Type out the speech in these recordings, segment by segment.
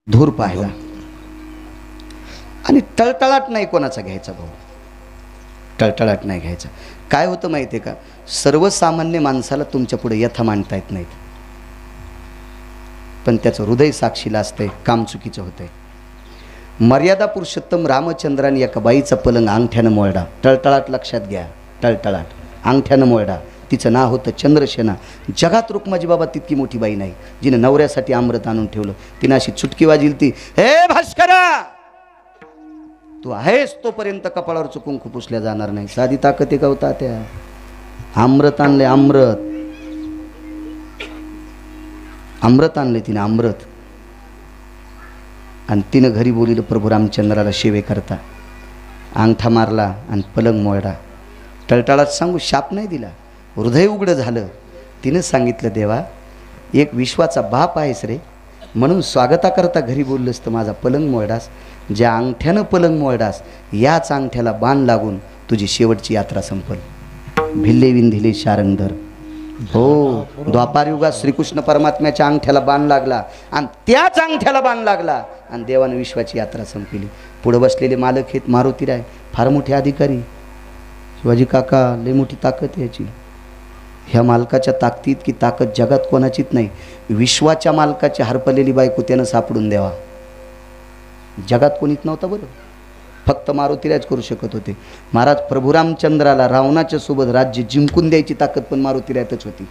धूर पाहिला आणि टळटळाट नाही कोणाचा घ्यायचा भाऊ, टळटळाट नाही घ्यायचा. काय होतं माहिती आहे का, सर्वसामान्य माणसाला तुमच्या पुढे यथा मांडता येत नाहीत, पण त्याचं हृदय साक्षीला असतंय, काम चुकीचं होतंय. मर्यादा पुरुषोत्तम रामचंद्राने एका बाईचा पलंग अंगठ्यानं मोडला. टळटळाट लक्षात घ्या, टळटळाट अंगठ्यानं मोडला. तिचं नाव होतं चंद्रसेना. जगात रुक्माजी बाबा तितकी मोठी बाई नाही जिनं नवऱ्यासाठी अमृत आणून ठेवलं. तिनं अशी चुटकी वाजली ती, हे भास्करा तू आहेस तोपर्यंत कपाळावर कुंकू पुसल्या जाणार नाही. साधी ताकद आहे का त्या, अमृत आणले, अमृत अमृत आणले तिने, अमृत. आणि तिनं घरी बोलिलं प्रभू रामचंद्राला शेवे करता. अंगठा मारला आणि पलंग मोडला. टळटळात सांगू शाप नाही दिला, हृदय उघडं झालं. तिनं सांगितलं, देवा एक विश्वाचा बाप आहेस रे, म्हणून स्वागताकरता घरी बोललंस तर माझा पलंग मोडलास. ज्या अंगठ्यानं पलंग मोडलास याच अंगठ्याला बाण लागून तुझी शेवटची यात्रा संपल. भिल्ले विंधिले शारंगधर. हो, द्वापारयुगात श्रीकृष्ण परमात्म्याच्या अंगठ्याला बाण लागला आणि त्याच अंगठ्याला बाण लागला आणि देवानं विश्वाची यात्रा संपली. पुढं बसलेले मालक आहेत मारुतीराय, फार मोठे अधिकारी. शिवाजी काका लय मोठी ताकद याची. ह्या मालकाच्या ताकदीत की ताकद जगात कोणाचीच नाही. विश्वाच्या मालकाची हरपलेली बायको त्यानं सापडून द्यावा. जगात कोणीच नव्हतं बरं, फक्त मारुतीराज करू शकत होते. महाराज प्रभू रामचंद्राला रावणाच्या सोबत राज्य जिंकून द्यायची ताकद पण मारुतीरायच होती.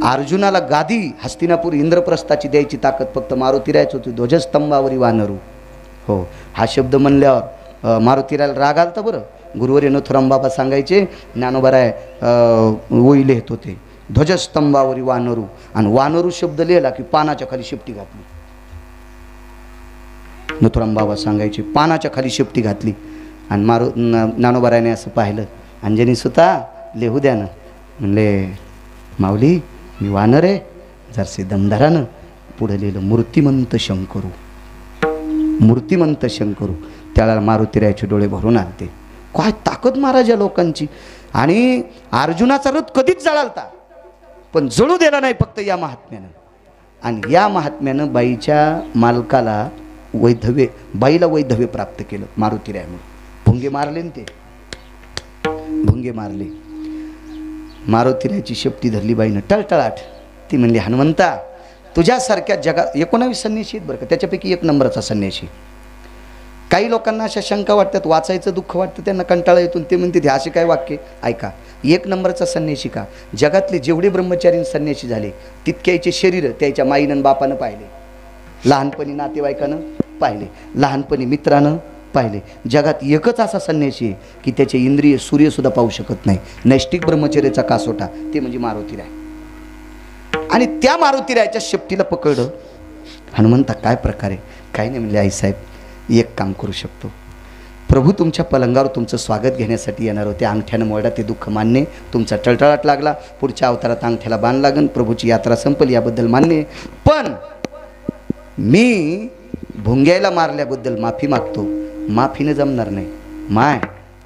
अर्जुनाला गादी हस्तिनापूर इंद्रप्रस्थाची द्यायची ताकद फक्त मारुतीरायच होती. ध्वजस्तंभावरी वानरू. हो, हा शब्द म्हणल्यावर मारुतीरायला राग आलता बरं. गुरुवर्य नथुराम बाबा सांगायचे, ज्ञानोबाराय ओई लिहित होते, ध्वजस्तंभावरी वानरू. आणि वानरू शब्द लिहिला की पानाच्या खाली शेपटी घातली. नथुराम बाबा सांगायचे, पानाच्या खाली शेपटी घातली. आणि ज्ञानोबारायने असं पाहिलं, अंजनी सुता लिहू द्या ना. म्हणले, माऊली मी वानर आहे. जरसे दमदारानं पुढे लिहिलं, मूर्तिमंत शंकरू, मूर्तिमंत शंकरू. त्याला मारुतीरायाचे डोळे भरून आलते. काय ताकद महाराज या लोकांची. आणि अर्जुनाचा रथ कधीच जळालता पण जळू दिला नाही फक्त या महात्म्यानं. आणि या महात्म्यानं बाईच्या मालकाला वैधव्य, बाईला वैधव्य प्राप्त केलं मारुतीरायामुळे. भुंगे मारले ना ते, भुंगे मारले. मारुतीरायाची शेपटी धरली बाईनं. टळटळाट. ती म्हणली, हनुमंता तुझ्यासारख्या जगात 19 संन्याशी आहेत बरं का, त्याच्यापैकी एक नंबरचा संन्याशी. काही लोकांना अशा शंका वाटतात, वाचायचं दुःख वाटतं, त्यांना कंटाळा येतून ते म्हणते ते असे काय वाक्य. ऐका, एक नंबरचा संन्याशी का, जगातले जेवढे ब्रह्मचारी संन्याशी झाले तितक्याचे शरीर त्याच्या माईनं बापानं पाहिले, लहानपणी नातेवाईकानं पाहिले, लहानपणी मित्रानं पाहिले. जगात एकच असा संन्यासी आहे की त्याचे इंद्रिय सूर्यसुद्धा पाहू शकत नाही. नैष्टिक ब्रह्मचर्याचा कासोटा, ते म्हणजे मारुतीराय. आणि त्या मारुतीरायाच्या शेपटीला पकडलं. हनुमंता काय प्रकारे. काही नाही म्हणले, आईसाहेब एक काम करू शकतो. प्रभू तुमच्या पलंगावर तुमचं स्वागत घेण्यासाठी येणार होते. अंगठ्यानं मोडा, ते दुःख मान्य. तुमचा टळटळाट लागला, पुढच्या अवतारात अंगठ्याला बाण लागन, प्रभूची यात्रा संपल, याबद्दल मान्य. पण मी भुंग्याला मारल्याबद्दल माफी मागतो. माफीने जमणार नाही. माय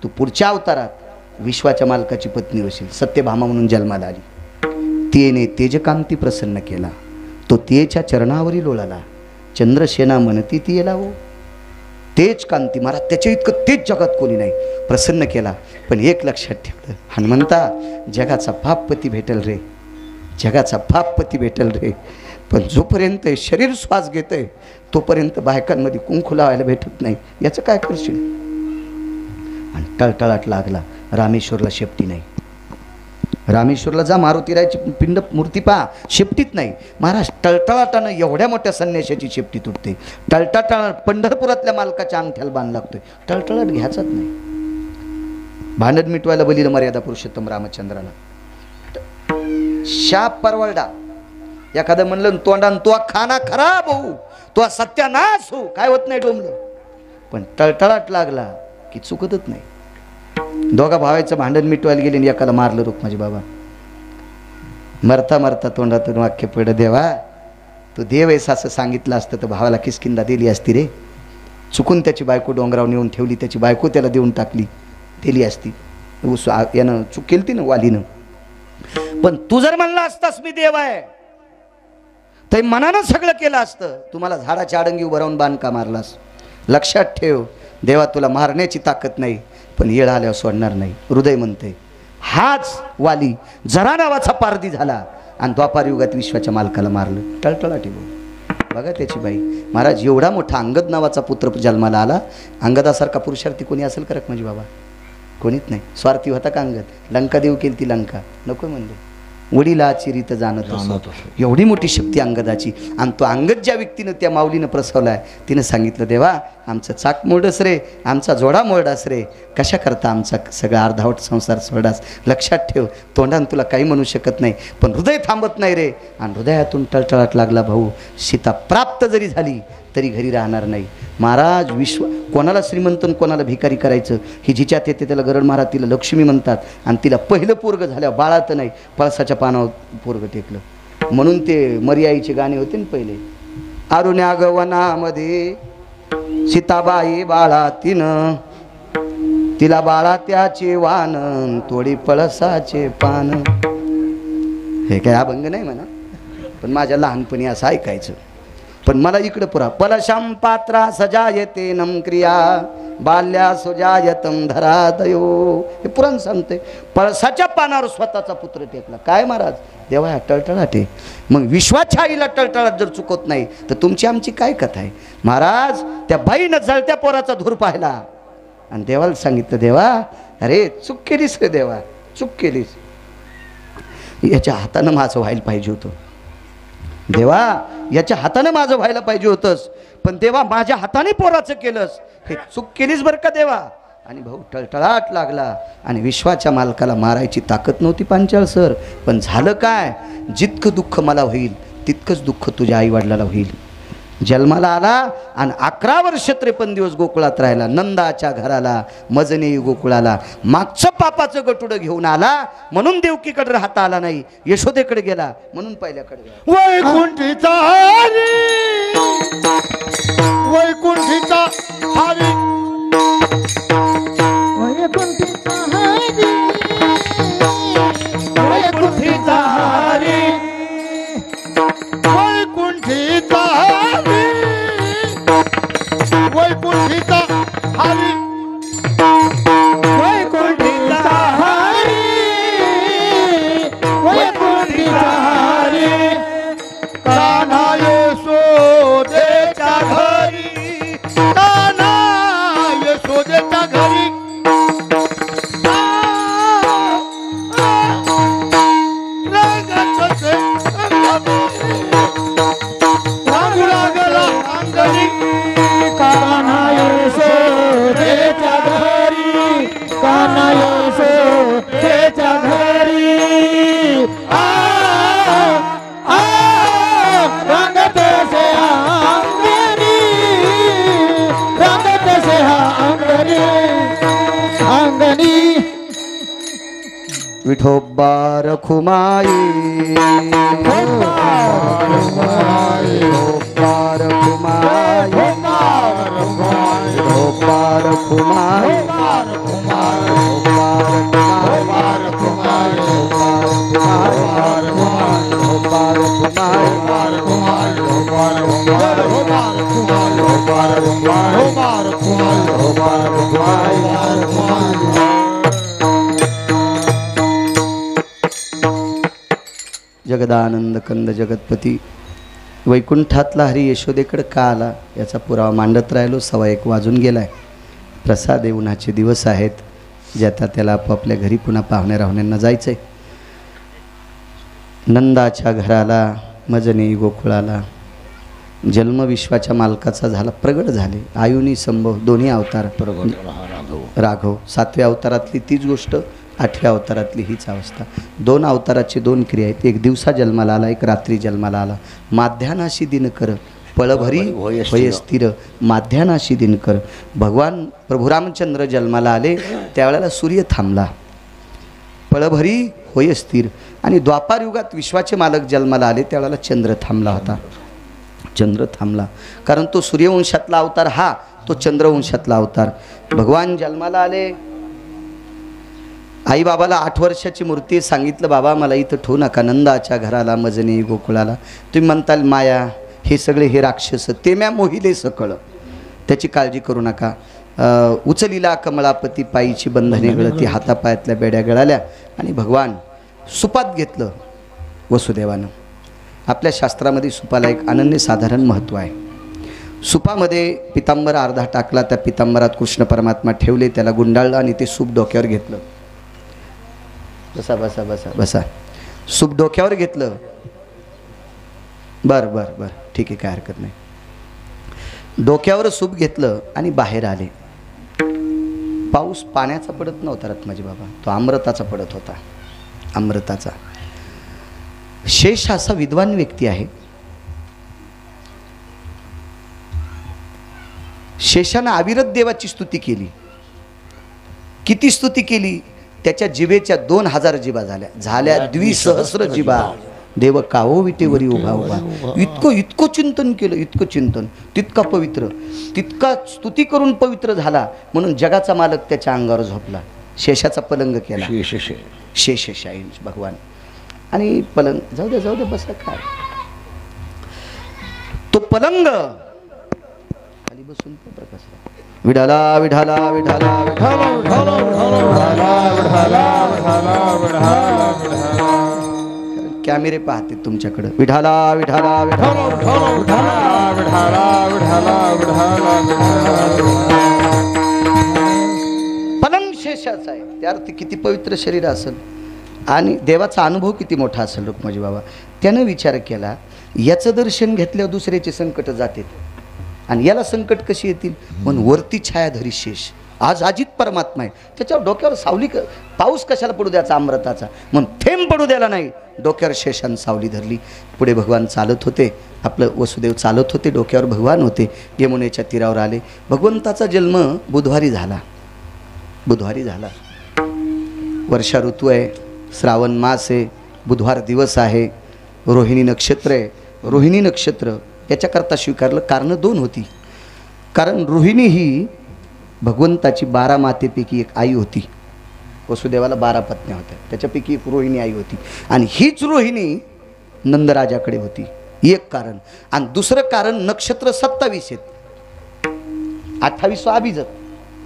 तू पुढच्या अवतारात विश्वाच्या मालकाची पत्नी होशील. सत्यभामा म्हणून जन्माला आली. तेने तेजकांती प्रसन्न केला, तो तेच्या चरणावरी लोळाला. चंद्रसेना म्हणती ती येला हो. तेज कांती महाराज, त्याच्या इतकं तेज जगात कोणी नाही. प्रसन्न केला. पण एक लक्षात ठेवलं, हनुमंता जगाचा बापपती भेटेल रे, जगाचा बापपती भेटेल रे. पण जोपर्यंत शरीर श्वास घेतंय तोपर्यंत बायकांमध्ये कुंकू लावायला भेटत नाही. याचं काय करशील. आणि टळटळाट लागला. रामेश्वरला शेपटी नाही. रामेश्वरला जा, मारुतीरायाची पिंड मूर्ती पहा, शेपटीत नाही. महाराज टळटळाटानं एवढ्या मोठ्या संन्याशाची शेपटी तुटते. टळटळाटानं पंढरपुरातल्या मालकाच्या अंगठ्याला बाण लागतोय. टळटळाट घ्यायचाच नाही. भांडण मिटवायला बलीला मर्यादा पुरुषोत्तम रामचंद्राला. शाप परवडा. एखादं म्हणलं तोंडान तो खाना खराब होऊ, तो सत्यानाश हो, काय होत नाही डोमलं. पण टळटळाट लागला की चुकतच नाही. दोघा भावाचं भांडण मिटवायला गेले आणि एकाला मारलं रुक्माजी बाबा. मरता मरता तोंडातून वाक्य पडलं, देवा तू देव आहेस असं सांगितलं असतं तर भावाला किसकिंदा दिली असती रे. चुकून त्याची बायको डोंगरावर नेऊन ठेवली, त्याची बायको त्याला देऊन टाकली, दिली असती. यानं चूक केली ती ना वालीनं. पण तू जर म्हणला असतास मी देव आहे ते मनानं सगळं केलं असतं, तुम्हाला झाडाच्या आडंगी उभं राहून बांधका मारलास. लक्षात ठेव, देवा तुला मारण्याची ताकद नाही, पण येळ आल्यावर सोडणार नाही. हृदय म्हणते. हाच वाली जरा नावाचा पारधी झाला आणि द्वापार युगात विश्वाच्या मालकाला मारलं. टळटळाटी बोल बघा त्याची बाई. महाराज एवढा मोठा अंगद नावाचा पुत्र जन्माला आला. अंगदासारखा पुरुषार्थी कोणी असेल करक म्हणजे बाबा? कोणीच नाही. स्वार्थी होता का अंगद? लंका देऊ केली ती लंका नको म्हणले. वडिलाची रीत जाणत असो. एवढी मोठी शक्ती अंगदाची. आणि तो अंगद ज्या व्यक्तीनं त्या माऊलीनं प्रसवलाय तिनं सांगितलं, देवा आमचं चाक मोडस रे, आमचा जोडा मोडास रे, कशा करता आमचा सगळा अर्धावट संसार सोडास. लक्षात ठेव, तोंडानं तुला काही म्हणू शकत नाही, पण हृदय थांबत नाही रे. आणि हृदयातून टळटळाट लागला, भाऊ सीता प्राप्त जरी झाली तरी घरी राहणार नाही. महाराज कोणाला श्रीमंत कोणाला भिकारी करायचं ही जिच्यात येते त्याला गरड महाराज तिला लक्ष्मी म्हणतात. आणि तिला पहिलं पोरग झाल्यावर बाळात नाही, पळसाच्या पानावर पोरग टेकलं. म्हणून ते मर्याईचे गाणे होते ना पहिले. अरुण्या गवनामध्ये सीताबाई बाळा तिनं, तिला बाळा त्याचे वान, तोडी पळसाचे पान. हे काय अभंग नाही म्हणा, पण माझ्या लहानपणी असं ऐकायचं. पण मला इकडं पुरा पलशम पात्रा सजायते नम क्रिया बाल्या सुजायतम धरादयो. हे पुराण सांगते. पळसाच्या पानावर स्वतःचा पुत्र टेकला. काय महाराज, देवा टळटळाटे. मग विश्वाच्या आईला टळटळाट जर चुकत नाही तर तुमची आमची काय कथा आहे महाराज? त्या बाईनं जळत्या पोराचा धूर पाहिला आणि देवाला सांगितलं, देवा अरे चूक केलीस रे देवा, चूक केलीस. याच्या हातानं माझं व्हायला पाहिजे होतं देवा, याच्या हाताने माझं व्हायला पाहिजे होतंस, पण देवा माझ्या हाताने पोराचं केलंस, हे चूक केलीस बरं का देवा. आणि भाऊ टळटळाट लागला. आणि विश्वाच्या मालकाला मारायची ताकद नव्हती पांचाळ सर. पण झालं काय, जितकं दुःख मला होईल तितकंच दुःख तुझ्या आईवडिलाला होईल. जन्माला आला आणि 11 वर्ष 53 दिवस गोकुळात राहिला. नंदाच्या घराला मजने गोकुळाला. मागचं पापाचं गटुडं घेऊन आला म्हणून देवकीकडे राहता आला नाही, यशोदेकडे गेला म्हणून पहिल्याकडे गेला. वैकुंठीचा हरी, वैकुंठीचा हरी, वैकुंठीचा हरी, वैकुंठीचा हरी, वैकुंठीचा हरी, वैकुंठीचा हरी, वैकुंठीचा हरी, वैकुंठीचा हरी. कान्हा यशोदेच्या घरी, कान्हा यशोदेच्या घरी, रांगू लागला अंगणी. कान्हा यशोदेच्या घरी, कान्हा यशोदेच्या घरी, रंगत से अंगणी, रंगत से अंगणी, अंगणी. विठोबा रखुमाई, विठोबा रखुमाई, विठोबा रखुमाई, जगदानंद कंद जगतपती वैकुंठातला हरी यशोदेकडे का आला याचा पुरावा मांडत राहिलो. 1:15 वाजून गेलाय. प्रसाद येऊनाचे दिवस आहेत, ज्याता त्याला आपापल्या घरी पुन्हा पाहुण्या राहुण्यांना जायचंय. नंदाच्या घराला मजने गोकुळाला जन्म विश्वाच्या मालकाचा झाला. प्रगट झाले आयुनी संभव दोन्ही अवतार. राघव 7व्या अवतारातली तीच गोष्ट, 8व्या अवतारातली हीच अवस्था. 2 अवताराची 2 क्रिया आहेत. एक दिवसा जन्माला आला, एक रात्री जन्माला आला. माध्यानाशी दिनकर पळभरी होय स्थिर, माध्यानाशी दिनकर. भगवान प्रभू रामचंद्र जन्माला आले त्यावेळेला सूर्य थांबला. पळभरी होय स्थिर. आणि द्वापार युगात विश्वाचे मालक जन्माला आले त्यावेळेला चंद्र थांबला होता. चंद्र थांबला कारण तो सूर्यवंशातला अवतार हा, तो चंद्रवंशातला अवतार. भगवान जन्माला आले आई बाबाला 8 वर्षाची मूर्ती सांगितलं, बाबा मला इथं ठेवू नका, नंदाच्या घराला मजनी गोकुळाला. तुम्ही म्हणताल माया हे सगळे हे राक्षस ते म्या मोहिले सकळ, त्याची काळजी करू नका. उचलिला कमळापती पायीची बंधने गळती, हातापायातल्या बेड्या गळाल्या आणि भगवान सुपात घेतलं वसुदेवानं. आपल्या शास्त्रामध्ये सुपाला एक अनन्यसाधारण महत्त्व आहे. सुपामध्ये पितांबर अर्धा टाकला, त्या पितांबरात कृष्ण परमात्मा ठेवले, त्याला गुंडाळलं आणि ते सूप डोक्यावर घेतलं. बसा बसा बसा बसा. सूप डोक्यावर घेतलं. बरं बरं बरं ठीक आहे, काय हरकत नाही. डोक्यावर सूप घेतलं आणि बाहेर आले. पाऊस पाण्याचा पडत नव्हता रत्नाजी बाबा, तो अमृताचा पडत होता, अमृताचा. शेष असा विद्वान व्यक्ती आहे. शेषानं अविरत देवाची स्तुती केली. किती स्तुती केली? त्याच्या जिभेच्या 2000 जिभा झाल्या 2,000 जिभा. देव कावो विटेवरी उभा उभा. इतकं चिंतन केलं, इतकं चिंतन, तितका पवित्र, तितका स्तुती करून पवित्र झाला, म्हणून जगाचा मालक त्याच्या अंगावर झोपला. शेषाचा पलंग केला, शेषशाही भगवान. आणि पलंग जाऊ दे बसा, काय तो पलंग खाली बसून प्रकाश. विठाला विठाला विठाला कॅमेरे पाहते तुमच्याकडे. विठाला विठाला पलंग शेषाचा आहे. त्या अर्थी किती पवित्र शरीर असेल आणि देवाचा अनुभव किती मोठा असेल. रुक्माजी बाबा त्यानं विचार केला, याचं दर्शन घेतल्यावर दुसऱ्याचे संकट जातील आणि याला संकट कशी येतील, म्हणून वरती छायाधरी शेष. आज अजित परमात्मा आहे, त्याच्यावर डोक्यावर सावली. पाऊस कशाला पडू द्यायचा अमृताचा, म्हणून थेंब पडू द्यायला नाही. डोक्यावर शेषानं सावली धरली. पुढे भगवान चालत होते, आपलं वसुदेव चालत होते, डोक्यावर भगवान होते. यमुनेच्या तीरावर आले. भगवंताचा जन्म बुधवारी झाला. वर्षा ऋतू आहे, श्रावण मास आहे, बुधवार दिवस आहे, रोहिणी नक्षत्र आहे. रोहिणी नक्षत्र याच्याकरता स्वीकारलं, कारण 2 होती. कारण रोहिणी ही भगवंताची 12 मातेपैकी एक आई होती. वसुदेवाला 12 पत्न्या होत्या, त्याच्यापैकी एक रोहिणी आई होती. आणि हीच रोहिणी नंदराजाकडे होती. एक कारण. आणि दुसरं कारण, नक्षत्र 27 आहेत. 28 अभिजित,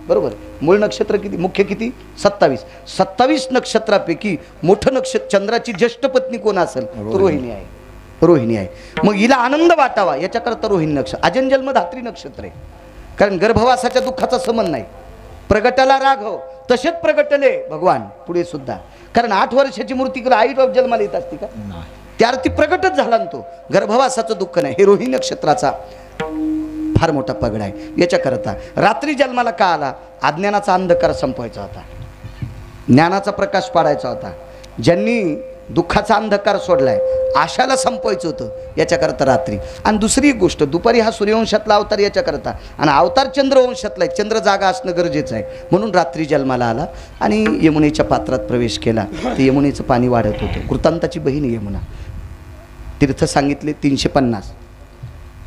बरोबर. मूळ नक्षत्र किती, मुख्य किती, 27 नक्षत्रापैकी मोठं नक्षत्र, चंद्राची ज्येष्ठ पत्नी कोण असेल, तो रोहिणी आहे. रोहिणी आहे. मग हिला आनंद वाटावा याच्याकरता रोहिणी नक्षत्र. अजन जन्म धात्री नक्षत्र आहे. कारण गर्भवासाच्या दुःखाचा संबंध नाही. प्रगटाला राघव तसेच प्रगटले भगवान पुढे सुद्धा. कारण 8 वर्षाची मूर्ती आई जन्माला येत असती का, त्या अर्थी प्रगटच झाला ना तो. गर्भवासाचं दुःख नाही. हे रोहिणी नक्षत्राचा फार मोठा पगड आहे. याच्याकरता रात्री जन्माला का आला, अज्ञानाचा अंधकार संपवायचा होता, ज्ञानाचा प्रकाश पाडायचा होता. ज्यांनी दुःखाचा अंधकार सोडलाय, आशाला संपवायचं होतं, याच्याकरता रात्री. आणि दुसरी एक गोष्ट, दुपारी हा सूर्यवंशातला अवतार याच्याकरता, आणि अवतार चंद्रवंशातला आहे, चंद्र जागा असणं गरजेचं आहे. म्हणून रात्री जन्माला आला आणि यमुनेच्या पात्रात प्रवेश केला. ते यमुनेचं पाणी वाढत होतं. कृतांताची बहीण यमुना. तीर्थ सांगितले 350,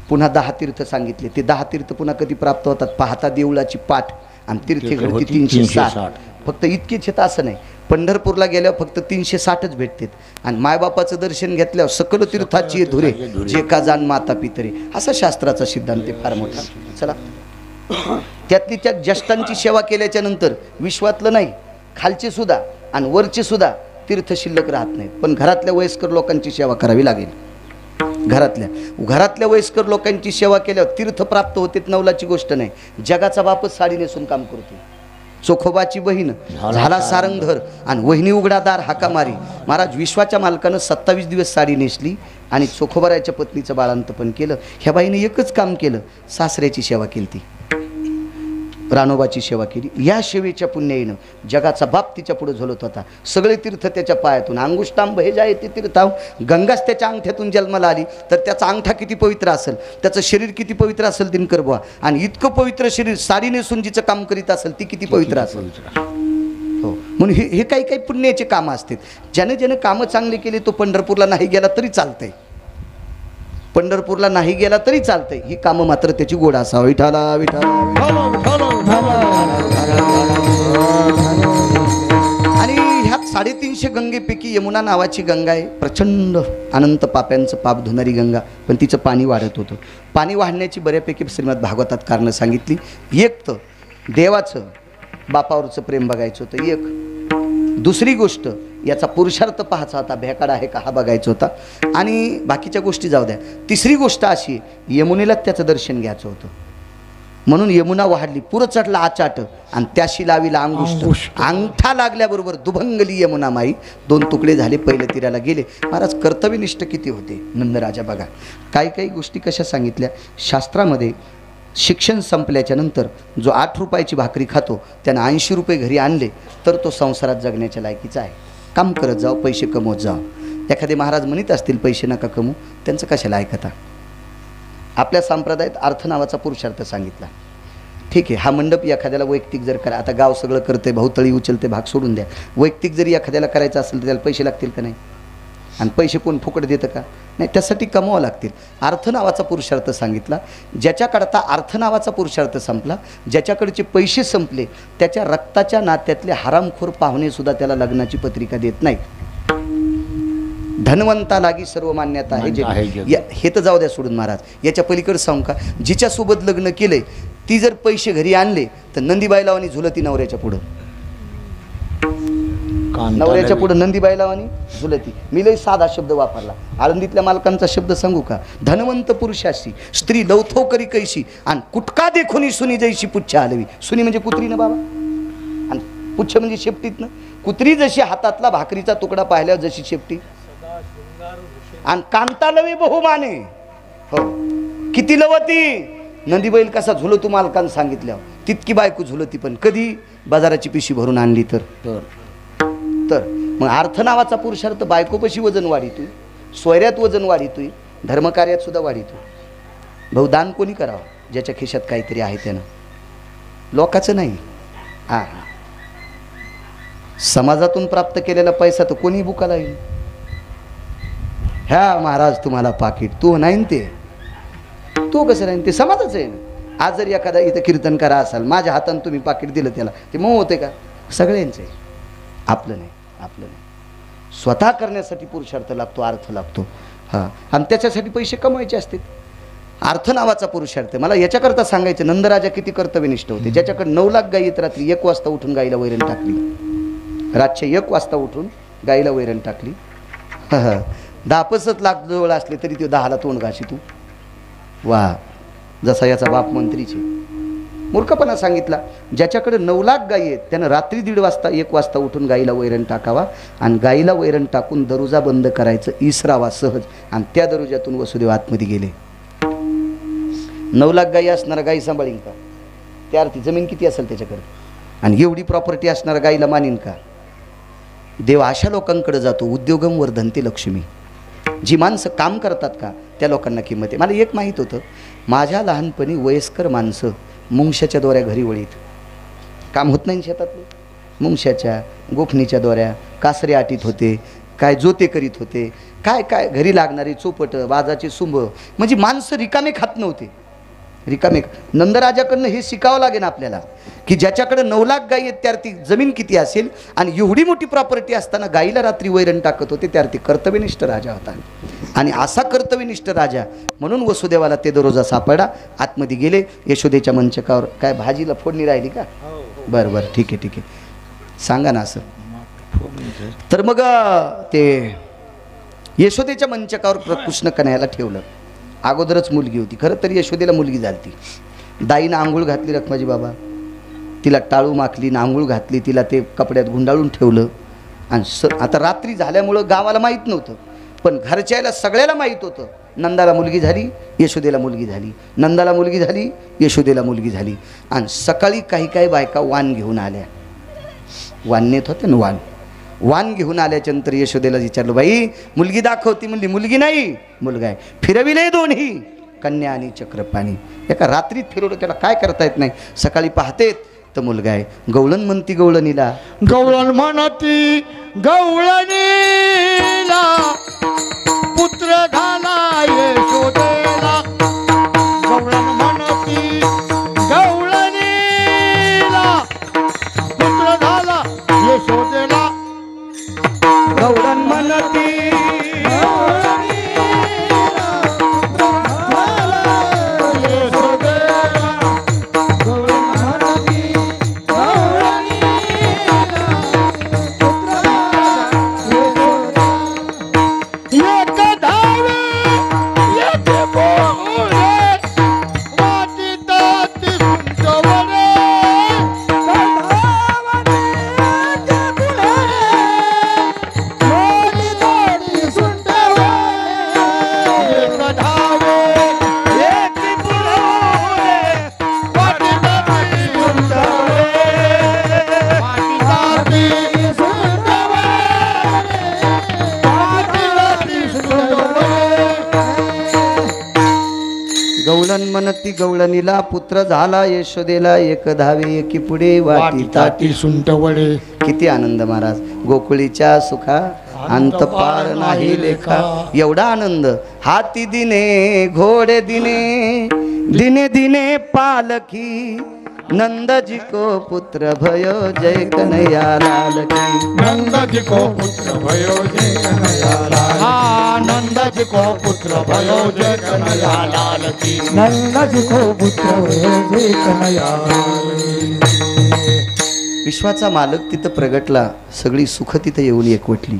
पुन्हा 10 तीर्थ सांगितले. ते 10 तीर्थ पुन्हा कधी प्राप्त होतात, पाहता देवळाची पाठ आणि तीर्थे घडती 360. फक्त इतकेच येतं असं नाही. पंढरपूरला गेल्यावर फक्त 360च भेटतात. आणि मायबापाचं दर्शन घेतल्यावर सकल तीर्थाची धुरे जे का जाण माता पितरे, असा शास्त्राचा सिद्धांत आहे फार मोठा. चला, त्यातली त्या ज्येष्ठांची सेवा केल्याच्या नंतर विश्वातलं नाही, खालचे सुद्धा आणि वरचे सुद्धा तीर्थ शिल्लक राहत नाहीत. पण घरातल्या वयस्कर लोकांची सेवा करावी लागेल. घरातल्या वयस्कर लोकांची सेवा केल्यावर तीर्थ प्राप्त होते, नवलाची गोष्ट नाही. जगाचा बापच साडी नेसून काम करतो. चोखोबाची बहीण झाला सारंगधर आणि वहिनी उघडादार हाका मारी. महाराज विश्वाच्या मालकानं 27 दिवस साडी नेसली आणि चोखोबाराच्या पत्नीचं बाळंतपण केलं. ह्या बाईने एकच काम केलं, सासऱ्याची सेवा केली, ती रानोबाची सेवा केली. या सेवेच्या पुण्याईनं जगाचा बाप तिच्या पुढे झोलत होता. सगळे तीर्थ त्याच्या पायातून. अंगुष्टांब हे जाय ते तीर्थाव, गंगाच त्याच्या अंगठ्यातून जन्माला आली, तर त्याचा अंगठा किती पवित्र असेल, त्याचं शरीर किती पवित्र असेल दिनकर बुवा. आणि इतकं पवित्र शरीर साडी नेसून जिचं काम करीत असेल ती किती पवित्र असेल. हो, म्हणून हे काही काही पुण्याचे कामं असतात. ज्याने कामं चांगली केली तो पंढरपूरला नाही गेला तरी चालतंय, पंढरपूरला नाही गेला तरी चालतंय. ही कामं मात्र त्याची गोड असावं. विठाला विठाला. आणि 350 गंगेपैकी यमुना नावाची गंगा आहे, प्रचंड अनंत पाप्यांचं पाप धुणारी गंगा, पण तिचं पाणी वाढत होतं. पाणी वाढण्याची बऱ्यापैकी श्रीमद भागवतात कारणं सांगितली. एक तर देवाचं बापावरचं प्रेम बघायचं होतं, एक दुसरी गोष्ट याचा पुरुषार्थ पाहायचा होता, भेकाड आहे का हा बघायचा होता, आणि बाकीच्या गोष्टी जाऊ द्या. तिसरी गोष्ट अशी, यमुनेला त्याचं दर्शन घ्यायचं होतं. म्हणून यमुना वाढली, पुरं चढला आचाट, आणि त्याशी लावीला अंगुष्ठ. अंगठा लागल्याबरोबर दुभंगली यमुना माई, 2 तुकडे झाले, पहिल्या तीराला गेले. महाराज कर्तव्यनिष्ठ किती होते नंदराजा बघा. काही काही गोष्टी कशा सांगितल्या शास्त्रामध्ये. शिक्षण संपल्याच्या नंतर जो 8 रुपयाची भाकरी खातो त्यानं 80 रुपये घरी आणले तर तो संसारात जगण्याच्या लायकीचा आहे. काम करत जाओ, पैसे कमवत जाओ. एखादे महाराज म्हणत असतील पैसे नका कमवू, त्यांचं कशाला ऐकता. आपल्या संप्रदायात अर्थ नावाचा पुरुषार्थ सांगितला. ठीक आहे, हा मंडप एखाद्याला वैयक्तिक जर करा, आता गाव सगळं करते, भाऊतळी उचलते, भाग सोडून द्या. वैयक्तिक जरी एखाद्याला करायचं असेल तर त्याला पैसे लागतील का नाही? आणि पैसे कोण फुकट देतं का? नाही, त्यासाठी कमवावं लागतील. अर्थ नावाचा पुरुषार्थ सांगितला. ज्याच्याकडता अर्थ नावाचा पुरुषार्थ संपला, ज्याच्याकडचे पैसे संपले, त्याच्या रक्ताच्या नात्यातले हरामखोर पाहुणेसुद्धा त्याला लग्नाची पत्रिका देत नाहीत. धनवंता लागी सर्व मान्यता आहे. हे तर जाऊ द्या सोडून महाराज. याच्या पलीकडे सांगू का, जिच्यासोबत लग्न केलंय ती जर पैसे घरी आणले तर नंदीबाई लावानी झुलती नवऱ्याच्या पुढं. नवऱ्याच्या पुढे नंदीबाई लावानी झुलती. मी लई साधा शब्द वापरला. आळंदीतल्या मालकांचा शब्द सांगू का, धनवंत पुरुषाशी स्त्री लवथो करी कैशी, आणि कुटका देखुनी सुनी जैशी पुच्छ हलवी. सुनी म्हणजे कुत्री ना बाबा, आणि पुच्छ म्हणजे शेपटीत ना. कुत्री जशी हातातला भाकरीचा तुकडा पाहिल्यावर जशी शेपटी, आणि कांता लवी बहुमाने. हो, किती लवती नंदीबैल कसा झुलतो मालकानं सांगितल्यावर, तितकी बायको झुलती. पण कधी बाजाराची पिशी भरून आणली तर मग अर्थ नावाचा पुरुषार्थ बायकोपशी वजन वाढितोय, सोयऱ्यात वजन वाढितोय, धर्मकार्यात सुद्धा वाढितोय. भाऊ दान कोणी करावं? ज्याच्या खिशात काहीतरी आहे त्यानं, लोकाचं नाही. हां, समाजातून प्राप्त केलेला पैसा तर कोणी बुकाला येईल. ह्या महाराज तुम्हाला पाकिट, तू नाही ते, तू कसं नाही, ते समाजाचं आहे ना. आज जर एखादा इथं कीर्तन करा असाल, माझ्या हातानं तुम्ही पाकिट दिलं त्याला, ते मग होते का? सगळ्यांचं आहे, आपलं नाही. आपलं नाही. स्वतः करण्यासाठी पुरुषार्थ लागतो, अर्थ लागतो. हां, आणि त्याच्यासाठी पैसे कमवायचे असतील. अर्थ नावाचा पुरुषार्थ. मला याच्याकरता सांगायचं, नंदराजा किती कर्तव्यनिष्ठ होते. ज्याच्याकडे 9 लाख गायी आहेत, रात्री 1 वाजता उठून गाईला वैरण टाकली. रातच्या 1 वाजता उठून गाईला वैरण टाकली. 10-65 लाख जवळ असले तरी ते 10ला तोंड घाशी तू. वा, जसा याचा बाप मंत्रीचे. मूर्खपणा सांगितला. ज्याच्याकडे 9 लाख गायी आहेत त्यानं रात्री 1:30 वाजता 1 वाजता उठून गाईला वैरण टाकावा, आणि गाईला वैरण टाकून दरुजा बंद करायचं, इसरावा सहज, आणि त्या दरुजातून वसुदेव आतमध्ये गेले. 9 लाख गायी असणारा गाई सांभाळीन का? त्या अर्थी जमीन किती असेल त्याच्याकडे, आणि एवढी प्रॉपर्टी असणारा गाईला मानीन का? देव अशा लोकांकडे जातो, उद्योगम वर्धनते लक्ष्मी. जी माणसं काम करतात का त्या लोकांना किंमत आहे. मला एक माहीत होतं, माझ्या लहानपणी वयस्कर माणसं मुंगशाच्या दोऱ्या घरी वळीत. काम होत नाही शेतातलं, मुंगशाच्या गोफणीच्या दोऱ्या, कासरे आटीत होते, काय जोते करीत होते, काय काय घरी लागणारी चोपट, वाजाचे सुंब. म्हणजे माणसं रिकामे खात नव्हते, रिकामे. नंदराजाकडनं हे शिकावं लागेल आपल्याला, की ज्याच्याकडे 9 लाख गायी आहेत त्यार्थी जमीन किती असेल, आणि एवढी मोठी प्रॉपर्टी असताना गाईला रात्री वैरण टाकत होते, त्यार्थी कर्तव्यनिष्ठ राजा होता. आणि असा कर्तव्यनिष्ठ राजा म्हणून वसुदेवाला ते दरोजा सापडा. आतमध्ये गेले, यशोदेच्या मंचकावर. काय भाजीला फोडणी राहिली का? बरं बरं, ठीक आहे ठीक आहे, सांगा ना असं. तर मग ते यशोदेच्या मंचकावर कृष्ण कन्हैयाला ठेवलं. अगोदरच मुलगी होती, खरं तर यशोदेला मुलगी झाली ती. दाईनं आंघोळ घातली रखमाजी बाबा, तिला टाळू माखली, आंघोळ घातली, तिला ते कपड्यात गुंडाळून ठेवलं. आणि आता रात्री झाल्यामुळं गावाला माहीत नव्हतं, पण घरच्याला सगळ्याला माहीत होतं. नंदाला मुलगी झाली, यशोदेला मुलगी झाली, नंदाला मुलगी झाली, यशोदेला मुलगी झाली. आणि सकाळी काही काही बायका वाण घेऊन आल्या. वाण नेत होत्या ना, वाण घेऊन आल्याच्यानंतर यशोदेला विचारलं, बाई मुलगी दाखवती. म्हणली मुलगी नाही, मुलगा आहे. फिरविले दोन्ही कन्या आणि चक्रपाणी. एका रात्रीत फिरवलं, त्याला काय करता येत नाही. सकाळी पाहतेत तर मुलगा आहे. गवळण म्हणती गवळणीला, गवळण म्हणती गवळणीला, पुत्र झाला यशोदेला. गवळण म्हणती गवळणीला, पुत्र झाला यशोदेला. म्हणती गवळणीला पुत्र झाला यशोदेला एक धावे एकी पुढे वाटी ताटी सुंट वडे किती आनंद महाराज गोकुळीच्या सुखा अंत पार नाही लेखा एवढा आनंद हाती दिने घोडे दिने दिने दिने पालखी नंदजी को पुत्र भयो जय कन्हैया लाल की नंदजी को पुत्र भयो जय कन्हैया लाल हा नंदजी को पुत्र भयो जय कन्हैया लाल की नंदजी को पुत्र भयो जय कन्हैया विश्वाचा मालक तिथं प्रगटला सगळी सुख तिथं येऊन एकवटली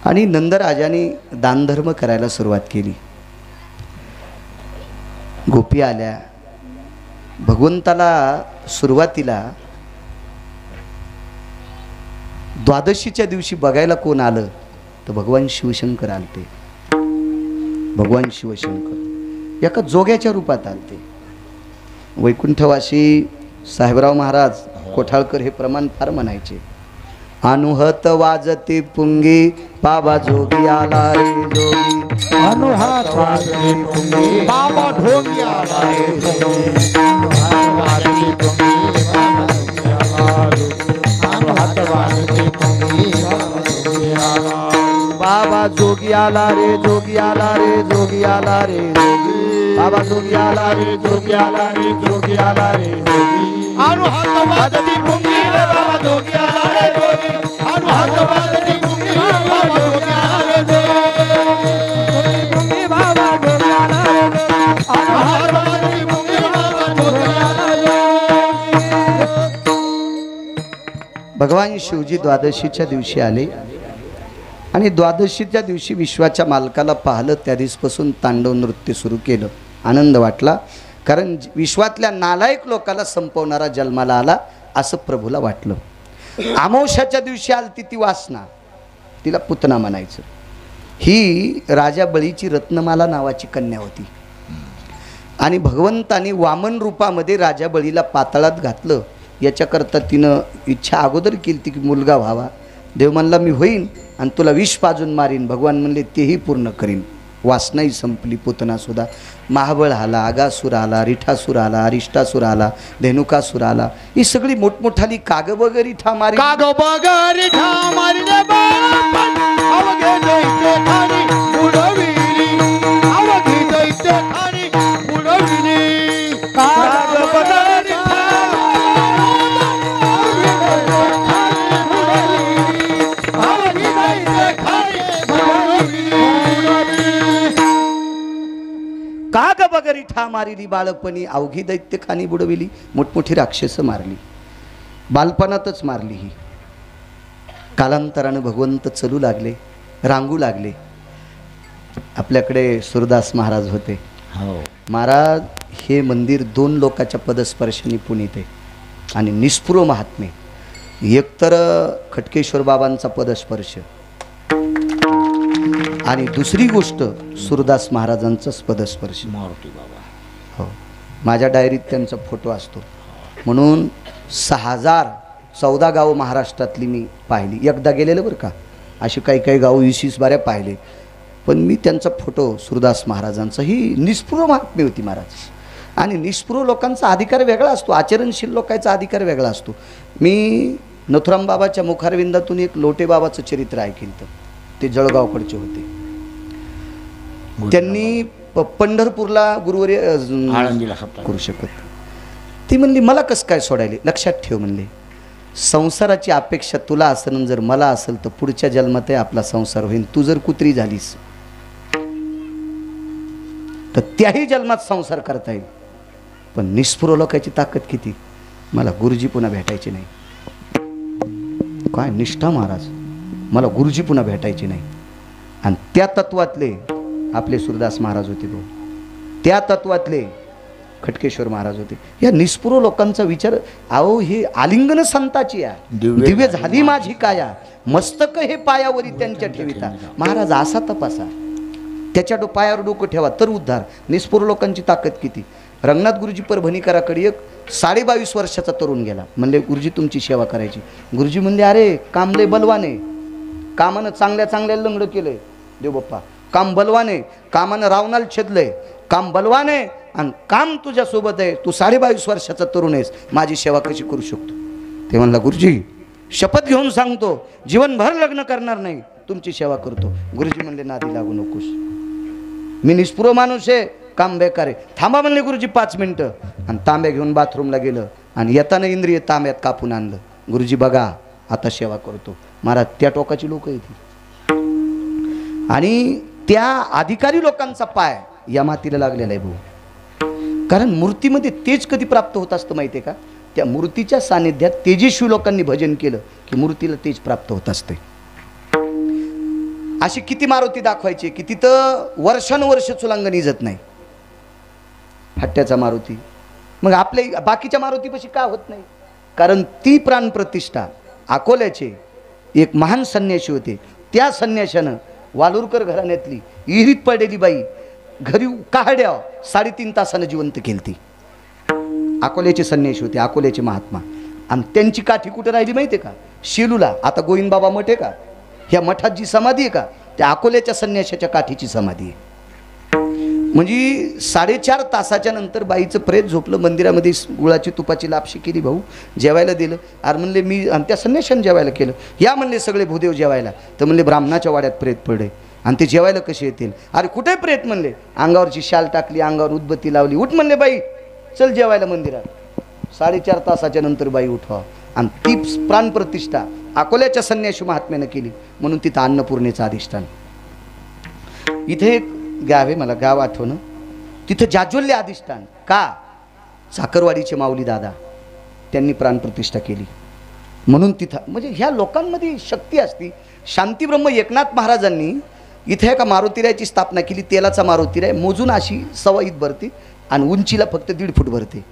आणि नंदराजाने दानधर्म करायला सुरुवात केली गोपी आल्या भगवंताला सुरुवातीला द्वादशीच्या दिवशी बघायला कोण आलं तर भगवान शिवशंकर आलते भगवान शिवशंकर एका जोग्याच्या रूपात आलते वैकुंठवासी साहेबराव महाराज कोठाळकर हे प्रमाण फार म्हणायचे अनुहत वाजती पुंगी बाबा जोगी आला रे जोगी अनुहात वाजती पुंगी बाबा ढोंगी आला रे जोगी अनुहात वाजती पुंगी अनुहात वाजती पुंगी बाबा जोगी आला रे जोगी आला रे जोगी आला रे जोगी बाबा जोगी आला रे जोगी आला रे जोगी आला रे जोगी अनुहात वाजती पुंगी बाबा जोगी आला रे जोगी अनुहात वाजती पुंगी बाबा जोगी आला रे जोगी पुंगी बाबा जोगी आला रे जोगी अनुहात वाजती पुंगी बाबा जोगी आला रे भगवान शिवजी द्वादशीच्या दिवशी आले आणि द्वादशीच्या दिवशी विश्वाच्या मालकाला पाहिलं त्या दिवसपासून तांडव नृत्य सुरू केलं आनंद वाटला कारण विश्वातल्या नालायक लोकाला संपवणारा जन्माला आला असं प्रभूला वाटलं अमावस्याच्या दिवशी आलती ती वासना तिला पुतना म्हणायचं ही राजा बळीची रत्नमाला नावाची कन्या होती आणि भगवंतानी वामन रूपामध्ये राजा बळीला पाताळात घातलं याच्याकरता तिनं इच्छा अगोदर केली ती की मुलगा व्हावा देव म्हणला मी होईन आणि तुला विष पाजून मारीन भगवान म्हणले तेही पूर्ण करीन वासनाही संपली पुतना सुद्धा महाबळ आला आगासूर आला रिठासूर आला अरिष्टासूर आला धेनुकासूर आला ही सगळी मोठमोठाली काग वगैरे ठामारी कागो बगारी ठामारी रे बापन अवघे दैत्य ठाणी बुडविली अवघे दैत्य ठाणी बुडविली कागो बगारी काग बगरी ठा मारिली बाळपणी अवघी दैत्य खानी बुडविली मोठमोठी राक्षस मारली बालपणातच मारली ही कालांतरानं भगवंत चलू लागले रांगू लागले आपल्याकडे सुरदास महाराज होते महाराज हे मंदिर 2 लोकाच्या पदस्पर्शाने पुनीत आहे आणि निस्पृह महात्मे एकतर खटकेश्वर बाबांचा पदस्पर्श आणि दुसरी गोष्ट सुरदास महाराजांचाच पदस्पर्श मारुती बाबा हो माझ्या डायरीत त्यांचा फोटो असतो म्हणून 6014 गावं महाराष्ट्रातली मी पाहिली एकदा गेलेलं बरं का अशी काही काही गावं 20 बाऱ्या पाहिले पण मी त्यांचा फोटो सुरदास महाराजांचा ही निस्पृह महात्मे होती महाराज आणि निस्पृह लोकांचा अधिकार वेगळा असतो आचरणशील लोकांचा अधिकार वेगळा असतो मी नथुराम बाबाच्या मुखारविंदातून एक लोटे बाबाचं चरित्र ऐकलं ते जळगावकडचे होते त्यांनी पंढरपूरला गुरुवारी आळंदीला करू शकत ती म्हणली मला कसं काय सोडायले लक्षात ठेव म्हणले संसाराची अपेक्षा तुला असेल जर मला असेल तर पुढच्या जन्मात आपला संसार होईल तू जर कुत्री झालीस तर त्याही जन्मात संसार करता येईल पण निस्पृह लोकांची ताकद किती मला गुरुजी पुन्हा भेटायचे नाही काय निष्ठा महाराज मला गुरुजी पुन्हा भेटायचे नाही आणि त्या तत्वातले आपले सुरदास महाराज होते भाऊ त्या तत्वातले खटकेश्वर महाराज होते या निस्पृह लोकांचा विचार अहो हे आलिंगन संताची या दिव्य झाली माझी काया मस्तक हे पायावरी त्यांच्या ठेविता महाराज असा तपासा त्याच्या पायावर डोकं ठेवा तर उद्धार निस्पृह लोकांची ताकद किती रंगनाथ गुरुजी परभणीकराकडे एक 22.5 वर्षाचा तरुण गेला म्हणले गुरुजी तुमची सेवा करायची गुरुजी म्हणले अरे काम लय बलवाने कामानं चांगल्या चांगल्या लंगडं केलंय देव बाप्पा काम बलवाने कामानं रावणाला छेदलंय काम बलवान आहे आणि काम तुझ्यासोबत आहे, तू 22.5 वर्षाचा तरुण आहेस, माझी सेवा कशी करू शकतो? ते म्हणला गुरुजी शपथ घेऊन सांगतो जीवनभर लग्न करणार नाही, तुमची सेवा करतो. गुरुजी म्हणले नादी लागू नकोस, मी निष्पुरो माणूस आहे, काम बेकार आहे. थांबा म्हणले गुरुजी 5 मिनिटं. आणि तांब्या घेऊन बाथरूमला गेलं आणि येताना इंद्रिय तांब्यात कापून आणलं. गुरुजी बघा आता सेवा करतो. महाराज त्या टोकाची लोक येतील आणि त्या अधिकारी लोकांचा पाय या मातीला लागलेला आहे भाऊ. कारण मूर्तीमध्ये तेज कधी प्राप्त होत असतं माहिती आहे का? त्या मूर्तीच्या सानिध्यात तेजस्वी लोकांनी भजन केलं की मूर्तीला तेज प्राप्त होत असते. अशी किती मारुती दाखवायची की तिथं वर्षानुवर्ष चुलांग निजत नाही, हट्ट्याचा मारुती. मग आपल्या बाकीच्या मारुतीपाशी का होत नाही? कारण ती प्राणप्रतिष्ठा अकोल्याचे एक महान संन्यासी होते, त्या संन्याशानं वालुरकर घराण्यातली विहिरीत पडलेली बाई घरी काहड्या 3.5 तासानं जिवंत केली. ती अकोल्याचे संन्यासी होते, अकोल्याचे महात्मा. आणि त्यांची काठी कुठे राहिली माहिती आहे का? शेलूला. आता गोविंदबाबा मठ आहे का, ह्या मठात जी समाधी आहे का, त्या अकोल्याच्या संन्याशाच्या काठीची समाधी आहे. म्हणजे 4.5 तासाच्या नंतर बाईचं प्रेत झोपलं. मंदिरामध्ये गुळाची तुपाची लापशी केली, भाऊ जेवायला दिलं. अरे म्हणले मी, आणि त्या संन्याशाने जेवायला केलं. या म्हणले सगळे भूदेव जेवायला. तर म्हणले ब्राह्मणाच्या वाड्यात प्रेत पडे आणि ते जेवायला कसे येतील? अरे कुठे प्रेत म्हणले? अंगावरची शाल टाकली, अंगावर उदबत्ती लावली. उठ म्हणले बाई चल जेवायला मंदिरात. 4.5 तासाच्या नंतर बाई उठवा. आणि ती प्राणप्रतिष्ठा अकोल्याच्या संन्यासी महात्म्यानं केली, म्हणून तिथं अन्नपूर्णेचं अधिष्ठान. इथे एक गाव आहे, मला गाव आठवणं, तिथं जाज्वल्य अधिष्ठान. का? साखरवाडीचे माऊली दादा त्यांनी प्राणप्रतिष्ठा केली, म्हणून तिथं म्हणजे ह्या लोकांमध्ये शक्ती असती. शांतीब्रह्म एकनाथ महाराजांनी इथे एका मारुतीरायाची स्थापना केली. तेलाचा मारुतीराय मोजून अशी 1.25 भरते आणि उंचीला फक्त 1.5 फूट भरते.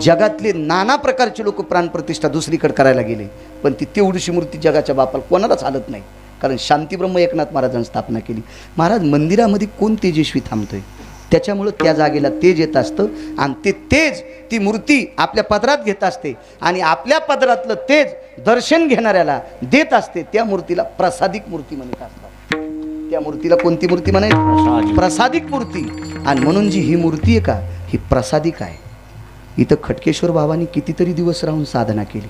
जगातले नाना प्रकारचे लोक प्राणप्रतिष्ठा दुसरीकडे करायला गेले, पण ती तेवढीशी मूर्ती जगाच्या बापाला कोणालाच हालत नाही. कारण शांतीब्रह्म एकनाथ महाराजांनी स्थापना केली. महाराज मंदिरामध्ये कोण तेजस्वी थांबतोय? त्याच्यामुळं त्या जागेला तेज येत असतं आणि ते तेज ती मूर्ती आपल्या पदरात घेत असते आणि आपल्या पदरातलं तेज दर्शन घेणाऱ्याला देत असते. त्या मूर्तीला प्रसादिक मूर्ती म्हणत असतात. त्या मूर्तीला कोणती मूर्ती म्हणायची? प्रसादिक मूर्ती. आणि म्हणून जी ही मूर्ती आहे का, ही प्रसादिक आहे. इथं खटकेश्वर बाबांनी कितीतरी दिवस राहून साधना केली.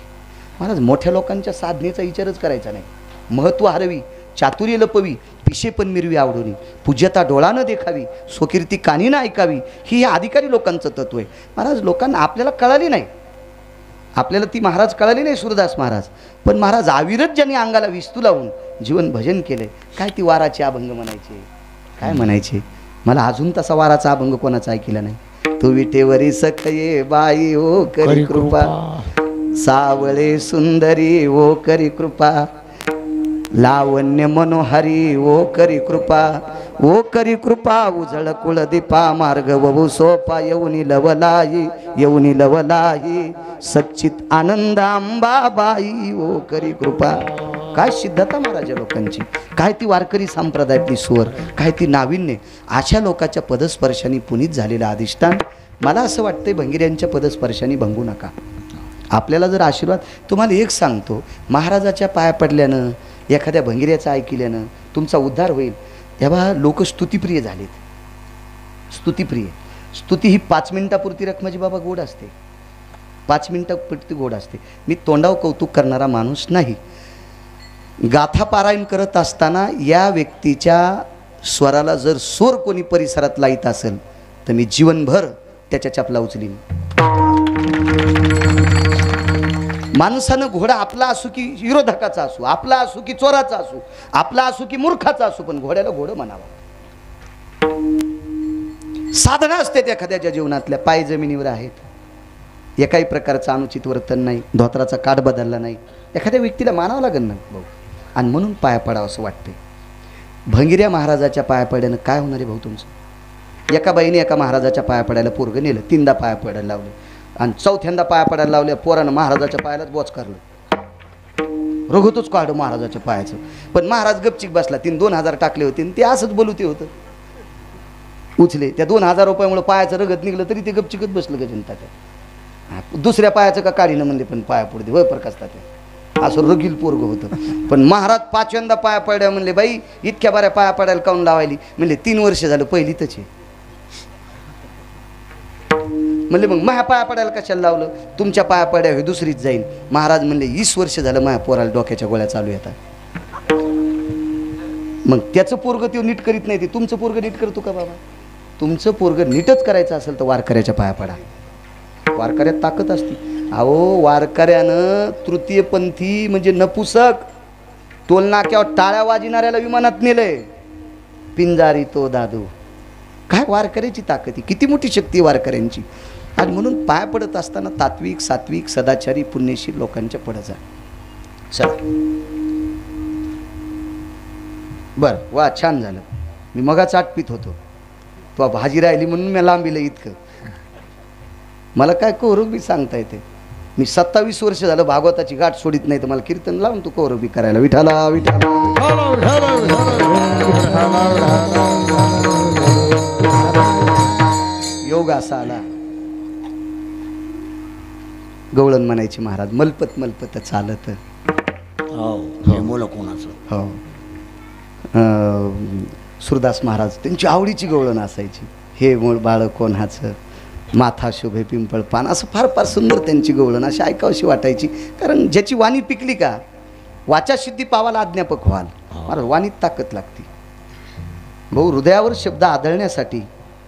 महाराज मोठ्या लोकांच्या साधनेचा विचारच करायचा नाही. महत्त्व हरवी, चातुर्य लपवी, पिशे पण मिरवी आवडोनी, पूज्यता डोळानं देखावी, स्वकीर्ती कानीनं ऐकावी, ही या अधिकारी लोकांचं तत्व आहे. महाराज लोकांना आपल्याला कळाली नाही, आपल्याला ती महाराज कळाली नाही सूरदास महाराज. पण महाराज अविरत ज्यांनी अंगाला विस्तू लावून जीवन भजन केले. काय ती वाराचे अभंग म्हणायचे, काय म्हणायचे? मला अजून तसा वाराचा अभंग कोणाचा ऐकला नाही. तू विटेवरी सखये बाई ओ करी कृपा, सावळे सुंदरी ओ करी कृपा, लावण्य मनोहरी ओ करी कृपा, ओ करी कृपा, उजळ कुळ दीपा, मार्ग वहू सोपा, येऊनी लवलाई, येऊनी लवलाई, सच्चित आनंद अंबाबाई ओ करी कृपा. काय सिद्धता महाराजा लोकांची, काय ती वारकरी संप्रदायातली स्वर, काय ती नाविन्य. अशा लोकांच्या पदस्पर्शाने पुनीत झालेलं अधिष्ठान. मला असं वाटतंय भंगिऱ्यांच्या पदस्पर्शाने भंगू नका. आपल्याला जर आशीर्वाद, तुम्हाला एक सांगतो, महाराजाच्या पाया पडल्यानं, एखाद्या भंगिऱ्याचं ऐकल्यानं तुमचा उद्धार होईल. तेव्हा लोक स्तुतिप्रिय झालेत. स्तुतिप्रिय. स्तुती ही 5 मिनिटापुरती रखमाजी बाबा गोड असते, 5 मिनिटापुरती गोड असते. मी तोंडावर कौतुक करणारा माणूस नाही. गाथा पारायण करत असताना या व्यक्तीच्या स्वराला जर सूर कोणी परिसरात लाईत असेल तर मी जीवनभर त्याच्या चपला उचलीन. माणसानं घोडा आपला असू की विरोधकाचा असू, आपला असू की चोराचा असू, आपला असू की मूर्खाचा असू, पण घोड्याला घोडं म्हणावा. साधना असते त्या एखाद्याच्या जीवनातल्या. पाय जमिनीवर आहेत, एकाही प्रकारचं अनुचित वर्तन नाही, धोत्राचा काठ बदलला नाही. एखाद्या व्यक्तीला मानावं लागेल ना भाऊ, आणि म्हणून पाया पडावं असं वाटते. भंगिऱ्या महाराजाच्या पाया पड्यानं काय होणार आहे भाऊ तुमचं? एका बाईने एका महाराजाच्या पाया पडायला पोरगं नेलं, 3दा पाया पडायला लावलं आणि 4थ्यांदा पाया पडायला लावल्या. पोरानं महाराजाच्या पायालाच बोच करलं, रघुतच काढ महाराजाच्या पायाचं. पण महाराज गपचिक बसला. 2,000 टाकले होते आणि ते असंच बोलू ते होतं उचले. त्या 2,000 रुपयामुळे पायाचं रगत निघलं तरी ते गपचिकच बसलं गजनता. त्या दुसऱ्या पायाचं का काढीनं म्हणले, पण पाया पुढे वय प्रकाशता ते असं रगील पोरग होतं. पण महाराज 5व्यांदा पाया पड्या म्हणले, बाई इतक्या बऱ्या पाया पडायला काऊन लावायली? म्हणले 3 वर्ष झालं, पहिली तच आहे. म्हणले मग माझ्या पाया पडायला कशाला लावलं? तुमच्या पाया पड्या हे दुसरीच जाईन. महाराज म्हणले 20 वर्ष झालं माझ्या पोराला डोक्याच्या गोळ्या चालू येतात. मग त्याचं पोरग ते नीट करीत नाही, ते तुमचं पोरग नीट करतो का बाबा? तुमचं पोरग नीटच करायचं असेल तर वारकऱ्याच्या पाया पडा. वारकऱ्यात ताकद असते. अहो वारकऱ्यानं तृतीयपंथी म्हणजे नपुसक टोलनाक्यावर टाळ्या वाजणाऱ्याला विमानात नेलंय. पिंजारी तो दादू. काय वारकऱ्याची ताकद आहे, किती मोठी शक्ती वारकऱ्यांची. आणि म्हणून पाया पडत असताना तात्विक सात्विक सदाचारी पुण्यशील लोकांच्या पडत जा. चला बर वा छान झालं. मी मगाच आटपीत होतो, तो भाजी राहिली म्हणून मी लांबीलं इतकं. मला काय कौरवी सांगता येते. मी 27 वर्ष झालं भागवताची गाठ सोडित नाही, तर मला कीर्तन लावून तू कौरवी करायला. विठाला विठाला योग असा आला. गवळण म्हणायची महाराज, मलपत मलपत चालत. मुलं कोणाचं? हो सुरदास महाराज त्यांची आवडीची गवळण असायची. हे मूळ बाळ कोणाचं, माथा शोभे पिंपळ पान, असं फार फार सुंदर त्यांची गवळण अशी ऐकावशी वाटायची. कारण ज्याची वाणी पिकली का वाचा सिद्धी पावाला अज्ञापक व्हाल. महाराज वाणीत ताकद लागते भाऊ. हृदयावर शब्द आदळण्यासाठी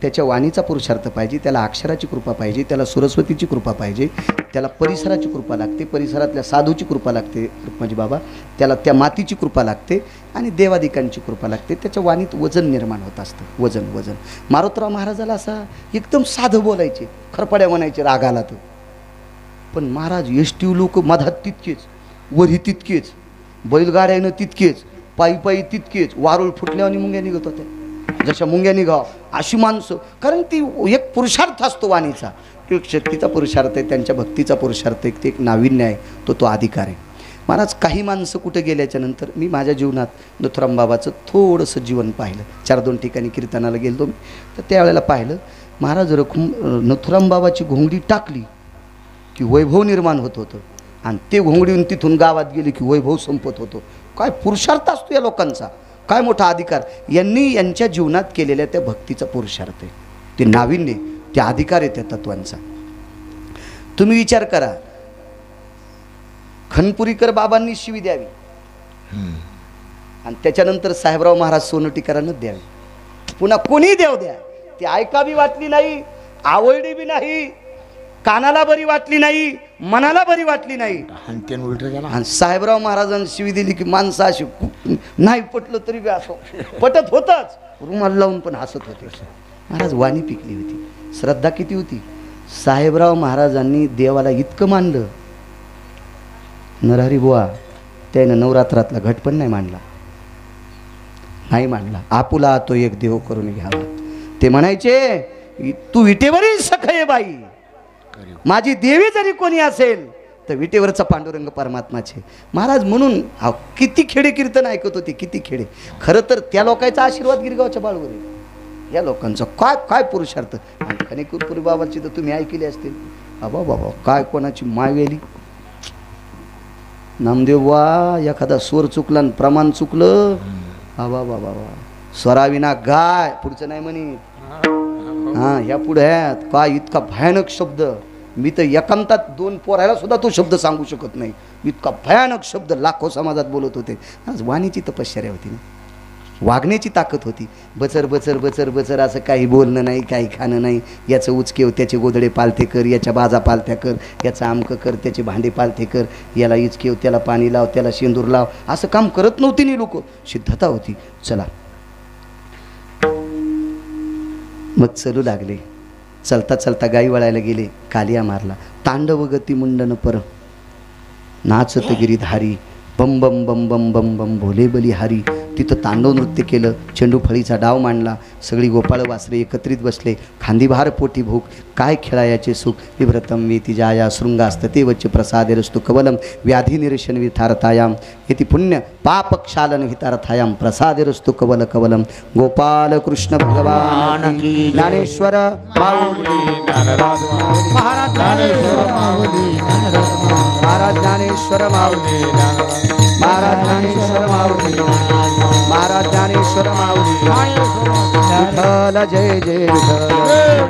त्याच्या वाणीचा पुरुषार्थ पाहिजे, त्याला अक्षराची कृपा पाहिजे, त्याला सरस्वतीची कृपा पाहिजे, त्याला परिसराची कृपा लागते, परिसरातल्या साधूची कृपा लागते रुक्माजी बाबा, त्याला त्या मातीची कृपा लागते आणि देवादिकांची कृपा लागते. त्याच्या वाणीत वजन निर्माण होत असतं. वजन वजन. मारुतराव महाराजाला असा एकदम साधं बोलायचे, खरपड्या म्हणायचे रागाला तर. पण महाराज एसटी लोक मधात तितकेच, वरी तितकेच, बैलगाड्यानं तितकेच, पायी पायी तितकेच, वारुळ फुटल्यावर मुंग्या निघत होत्या. जशा मुंग्या निघाव अशी माणसं. कारण ती एक पुरुषार्थ असतो वाणीचा, तो एक शक्तीचा पुरुषार्थ आहे, त्यांच्या भक्तीचा पुरुषार्थ आहे, ते एक नाविन्य आहे, तो अधिकार आहे. महाराज काही माणसं कुठे गेल्याच्या नंतर मी माझ्या जीवनात नथुराम बाबाचं थोडंसं जीवन पाहिलं. 4-2 ठिकाणी कीर्तनाला गेलो मी, तर त्यावेळेला पाहिलं महाराज नथुराम बाबाची घोंगडी टाकली की वैभव निर्माण होत होतं, आणि ते घोंगडीहून तिथून गावात गेली की वैभव संपत होतो. काय पुरुषार्थ असतो या लोकांचा, काय मोठा अधिकार. यांनी यांच्या जीवनात केलेल्या त्या भक्तीचा पुरुषार्थ आहे, ते नाविन्य, ते अधिकार आहे त्या तत्वांचा. तुम्ही विचार करा, खनपुरीकर बाबांनी शिवी द्यावी आणि त्याच्यानंतर साहेबराव महाराज सोनटीकरांना द्यावी. पुन्हा कोणी देव द्या, ती ऐकावी वाटली नाही, आवडली बी नाही, कानाला बरी वाटली नाही, मनाला बरी वाटली नाही. आणि साहेबराव महाराजांनी शिवी दिली की माणसं अशी नाही पटलं तरी बी असो पटत होतच, रुमाल लावून पण हसत होते. महाराज वाणी पिकली होती, श्रद्धा किती होती. साहेबराव महाराजांनी देवाला इतकं मानलं, नरहरी बुवा त्यानं नवरात्रातला घट पण नाही मांडला, नाही मांडला. आपुला तो एक देव करून घ्यावा. ते म्हणायचे तू विटेवरील सखये बाई, माझी देवी जरी कोणी असेल तर विटेवरचा पांडुरंग परमात्माचे. महाराज म्हणून किती खेडे कीर्तन ऐकत होते, किती खेडे. खरं तर त्या लोकांचा आशीर्वाद गिरगावच्या बाळवर आहे. या लोकांचा काय काय पुरुषार्थ. आणि खनेकुरपुरी बाबाची तर तुम्ही ऐकली असतील. बाबा बाबा काय कोणाची मायवेली. नामदेव वा एखादा स्वर चुकला आणि प्रमाण चुकलं, बाबा बाबा स्वराविना गाय पुढचं नाही म्हणे. हां ह्या पुढ्यात काय इतका भयानक शब्द. मी तर एकांतात 2 पोरायला सुद्धा तो शब्द सांगू शकत नाही, इतका भयानक शब्द लाखो समाजात बोलत होते. आज वाणीची तपश्चर्या होती ना, वागण्याची ताकद होती. बचर बचर बचर बचर असं काही बोलणं नाही, काही खाणं नाही. याचं उचकेव त्याचे गोदडे पालथे कर, याच्या बाजा पालथ्या कर, याचं आमकं कर, त्याचे भांडे पालथे कर, याला इचकेव, त्याला पाणी लाव, त्याला शेंदूर लाव. असं काम करत नव्हती नी लोक, सिद्धता होती. चला मग चलू लागले. चलता चलता गाई वळायला गेले, कालिया मारला. तांडव गती मुंडन पर नाचत गिरीधारी, बम बम बम बम बम बम भोले बली हारी. तिथं तांडव नृत्य केलं, चेंडू फळीचा डाव मांडला. सगळी गोपाळ वासरे एकत्रित बसले. खांदीभार पोटी भूक, काय खेळायाचे सुख. विभ्रतम वेती जाया शृंगास्तते वच्च प्रसादेरस्तु कवलम व्याधी निरशन विथारतायाम येती पुण्य पाप क्षालन हितार्थायाम प्रसादेरस्तु कवल कवलम. गोपाल कृष्ण भगवान ज्ञानेश्वर महाराज ज्ञानेश्वर माऊली, महाराज ज्ञानेश्वर माऊली, महाराज ज्ञानेश्वर माऊली. विठ्ठल जय जय विठ्ठल.